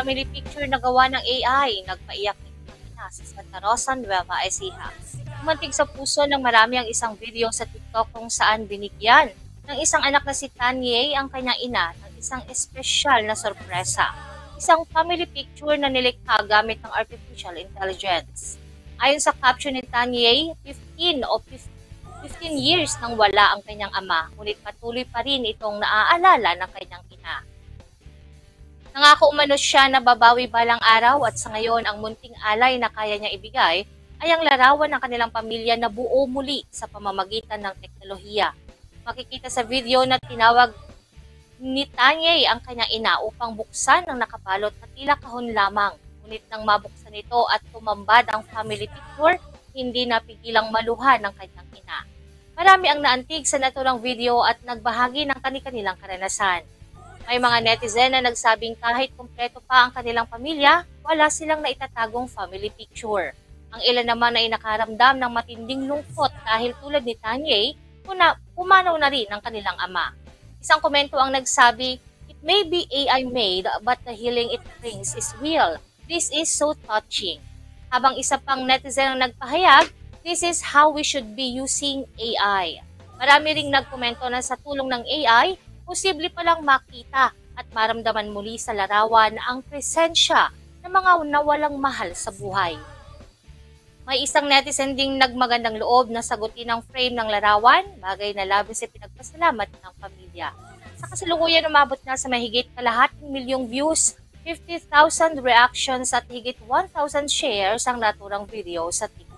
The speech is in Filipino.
family picture na gawa ng AI, nagpaiyak ng ina sa Santa Rosa, Nueva Ecija. Umantig sa puso ng marami ang isang video sa TikTok kung saan binigyan ng isang anak na si Tanye ang kanyang ina ng isang espesyal na sorpresa. Isang family picture na nilikha gamit ng artificial intelligence. Ayon sa caption ni Tanye, 15 years nang wala ang kanyang ama, ngunit patuloy pa rin itong naaalala ng kanyang ina. Nangako umano siya na babawi balang araw at sa ngayon ang munting alay na kaya niyang ibigay ay ang larawan ng kanilang pamilya na buo muli sa pamamagitan ng teknolohiya. Makikita sa video na tinawag ni Tanye ang kanyang ina upang buksan ang nakabalot na tila kahon lamang. Ngunit nang mabuksan ito at tumambad ang family picture, hindi napigilang maluha ng kanyang ina. Marami ang naantig sa naturang video at nagbahagi ng kanilang karanasan. May mga netizen na nagsabing kahit kumpleto pa ang kanilang pamilya, wala silang naitatagong family picture. Ang ilan naman ay nakaramdam ng matinding lungkot dahil tulad ni Tanye, pumanaw na rin ang kanilang ama. Isang komento ang nagsabi, "It may be AI made, but the healing it brings is real. This is so touching." Habang isa pang netizen ang nagpahayag, "This is how we should be using AI." Marami ring nagkomento na sa tulong ng AI, posible palang makita at maramdaman muli sa larawan ang presensya ng mga nawalang mahal sa buhay. May isang netizen ding nagmagandang loob na sagutin ang frame ng larawan, bagay na labis ay pinagpasalamat ng pamilya. Sa kasalukuyan, umabot na sa mahigit kalahating milyong views, 50,000 reactions at higit 1,000 shares ang naturang video sa TikTok.